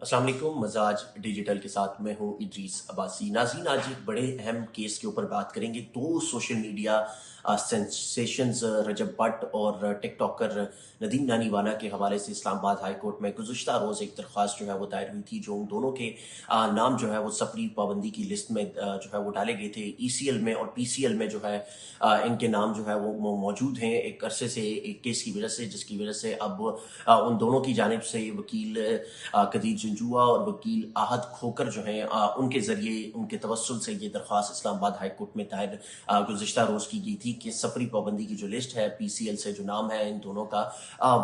अस्सलाम वालेकुम। मजाज डिजिटल के साथ मैं हूँ इद्रीस अब्बासी। नाज़रीन, आज एक बड़े अहम केस के ऊपर बात करेंगे। दो सोशल मीडिया सेंसेशंस रजब भट्ट और टिकटॉकर नदीम नानीवाला के हवाले से इस्लामाबाद हाई कोर्ट में गुज़श्ता रोज़ एक दरख्वास्त जो है वो दायर हुई थी, जो उन दोनों के नाम जो है वो सफरी पाबंदी की लिस्ट में जो है वो डाले गए थे। ईसीएल में और पीसीएल में जो है इनके नाम जो है वो मौजूद हैं एक अरसे से, एक केस की वजह से, जिसकी वजह से अब उन दोनों की जानिब से वकील कदीर जंजुआ और वकील आहद खोकर जो हैं उनके ज़रिए, उनके तवस्सुल से ये दरख्वास्त इस्लामाबाद हाई कोर्ट में दायर गुज़श्ता रोज़ की गई थी कि सफरी पाबंदी की जो लिस्ट है, पीसीएल से जो नाम है इन दोनों का,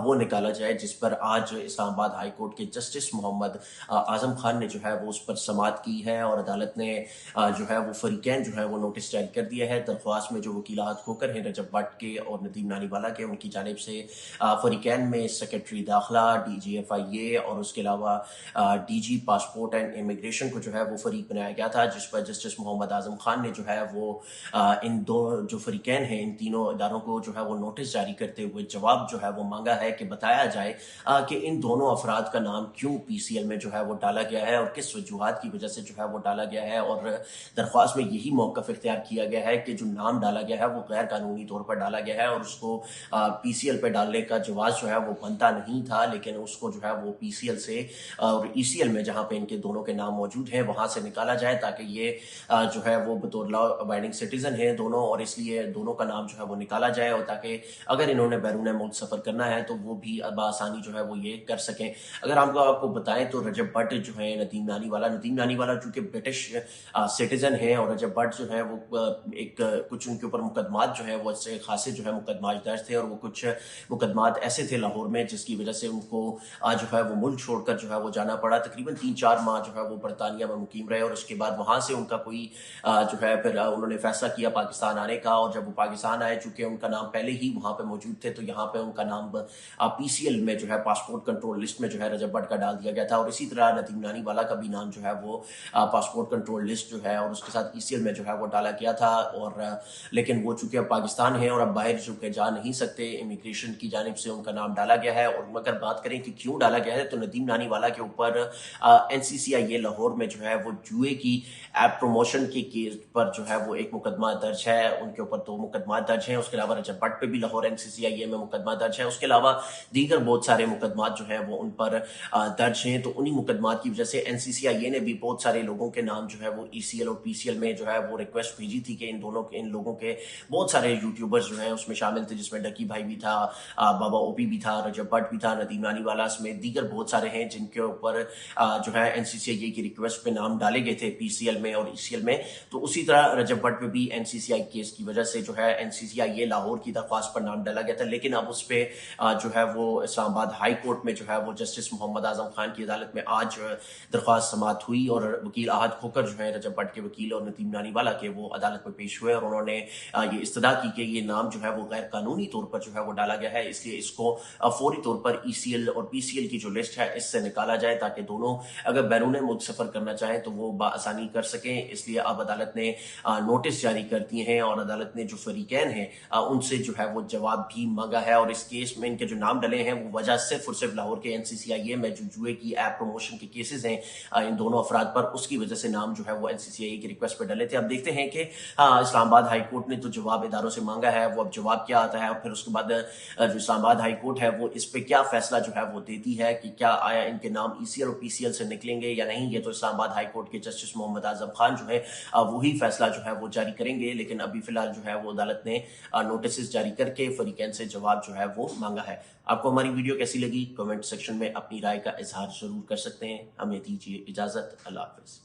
वो निकाला जाए, जिस पर आज इस्लामाबाद हाई कोर्ट के जस्टिस मोहम्मद आज़म खान ने जो है वो उस पर समाअत की है और अदालत ने जो है वो फरीकैन जो है वो नोटिस जारी कर दिया है। दरख्वास्त में जो वकील आहद खोकर हैं रजब भट्ट के और नदीम नानीवाला के, उनकी जानिब से फरीकैन में सेक्रेटरी दाखिला, DGFIA और उसके अलावा DG पासपोर्ट एंड इमिग्रेशन को जो है वो फरीक बनाया गया था, जिस पर जस्टिस मोहम्मद आज़म खान ने जो है वो इन दो जो फरीकैन हैं, इन तीनों इदारों को जो है वो नोटिस जारी करते हुए जवाब जो है वो मांगा है कि बताया जाए कि इन दोनों अफराद का नाम क्यों पीसीएल में जो है वो डाला गया है और किस वजूहात की वजह से जो है वो डाला गया है। और दरख्वास्त में यही मौक़िफ़ इख्तियार किया गया है कि जो नाम डाला गया है वो गैर कानूनी तौर पर डाला गया है और उसको पीसीएल पर डालने का जवाज़ जो है वो बनता नहीं था, लेकिन उसको जो है वो पीसीएल से और ईसीएल में, जहाँ पे इनके दोनों के नाम मौजूद हैं, वहाँ से निकाला जाए, ताकि ये जो है वो बतौर लॉ अबाइडिंग सिटीजन हैं दोनों, और इसलिए दोनों का नाम जो है वो निकाला जाए, और ताकि अगर इन्होंने बैरून मुल्क सफ़र करना है तो वो भी बआसानी जो है वो ये कर सकें। अगर आपको बताएं तो रजब भट्ट जो है नदीम नानीवाला चूँकि ब्रिटिश सिटीजन हैं और रजब भट्ट जो है वो एक कुछ उनके ऊपर मुकदमात जो है वो अच्छे खासे जो है मुकदमात दर्ज थे, और वो कुछ मुकदमात ऐसे थे लाहौर में जिसकी वजह से उनको जो है वो मुल्क छोड़कर जो है वो जाना पड़ा। तकरीबन 3-4 माह जो है वो बरतानिया में मुकीम रहे और उसके बाद वहाँ से उनका कोई जो है फिर उन्होंने फैसला किया पाकिस्तान आने का, और जब वो पाकिस्तान आए, चूँकि उनका नाम पहले ही वहाँ पे मौजूद थे, तो यहाँ पे उनका नाम पीसीएल में जो है पासपोर्ट कंट्रोल लिस्ट में जो है रजब भट्ट का डाल दिया गया था, और इसी तरह नदीम नानीवाला का भी नाम जो है वो पासपोर्ट कंट्रोल लिस्ट जो है और उसके साथ ईसीएल में जो है वो डाला गया था। और लेकिन वो चूँकि अब पाकिस्तान है और अब बाहर चूँकि जा नहीं सकते, इमिग्रेशन की जानिब से उनका नाम डाला गया है। और अगर बात करें कि क्यों डाला गया है, तो नदीम नानीवाला के ऊपर NCCIA लाहौर में जो है वो जुए की ऐप प्रमोशन के केस पर जो है वो एक मुकदमा दर्ज है, उनके ऊपर 2 मुकदमा दर्ज हैं। उसके अलावा रजब भट्ट पे भी लाहौर NCCIA में मुकदमा दर्ज है। उसके अलावा दीगर बहुत सारे मुकदमात जो हैं वो उन पर दर्ज हैं। तो उन्हीं मुकदमात की वजह से NCCIA ने भी बहुत सारे लोगों के नाम जो है वो ECL और PCL में जो है वो रिक्वेस्ट भेजी थी कि इन लोगों के बहुत सारे यूट्यूबर्स जो हैं उसमें शामिल थे, जिसमें डकी भाई भी था, बाबा ओपी भी था, रजब भट्ट भी था, नदीम नानीवाला समेत दीगर बहुत सारे हैं जिनके ऊपर जो है NCCIA की रिक्वेस्ट पे नाम डाले गए थे पीसीएल में और ECL में। तो उसी तरह रजब भट्ट पे भी NCCI केस की वजह से जो है NCCIA लाहौर की दरख्वास्त पर नाम डाला गया था, लेकिन अब उस पर जो है वो इस्लामाबाद हाई कोर्ट में जो है वो जस्टिस मोहम्मद आज़म खान की अदालत में आज दरख्वास्त समाअत हुई, और वकील आहद खोकर जो है रजब भट्ट के वकील और नदीम नानीवाला के, वो अदालत में पेश हुए और उन्होंने ये इस्तदा की कि ये नाम जो है वो गैर कानूनी तौर पर जो है वो डाला गया है, इसलिए इसको फौरी तौर पर ECL और PCL की जो लिस्ट है इससे निकाला जाए, ताकि दोनों अगर बैरून मुल्क सफ़र करना चाहें तो वो बआसानी कर सकें। इसलिए अब अदालत ने नोटिस जारी कर दिए हैं और अदालत ने जो फरीकैन हैं उनसे जो है वो जवाब भी मांगा है। और इस केस में इनके जो नाम डले हैं वो वजह सिर्फ और सिर्फ लाहौर के NCCIA में जो जुए की ऐप प्रमोशन के केसेस हैं इन दोनों अफराद पर, उसकी वजह से नाम जो है वो NCCIA की रिक्वेस्ट पर डले थे। अब देखते हैं कि इस्लामाबाद हाई कोर्ट ने तो जवाब इदारों से मांगा है, वो अब जवाब क्या आता है, और फिर उसके बाद जो इस्लामाबाद हाई कोर्ट है वो इस पे क्या फैसला जो है वो देती है कि क्या आया इनके नाम ECL और PCL से निकलेंगे या नहीं। ये तो इस्लामाबाद हाई कोर्ट के जस्टिस मोहम्मद आज़म खान जो है वही फैसला जो है वो जारी करेंगे, लेकिन अभी फिलहाल जो है वो अदालत ने नोटिस जारी करके फरीकैन से जवाब जो है वो मांगा है। आपको हमारी वीडियो कैसी लगी, कमेंट सेक्शन में अपनी राय का इजहार जरूर कर सकते हैं। हमें दीजिए इजाजत। अल्लाह हाफिज।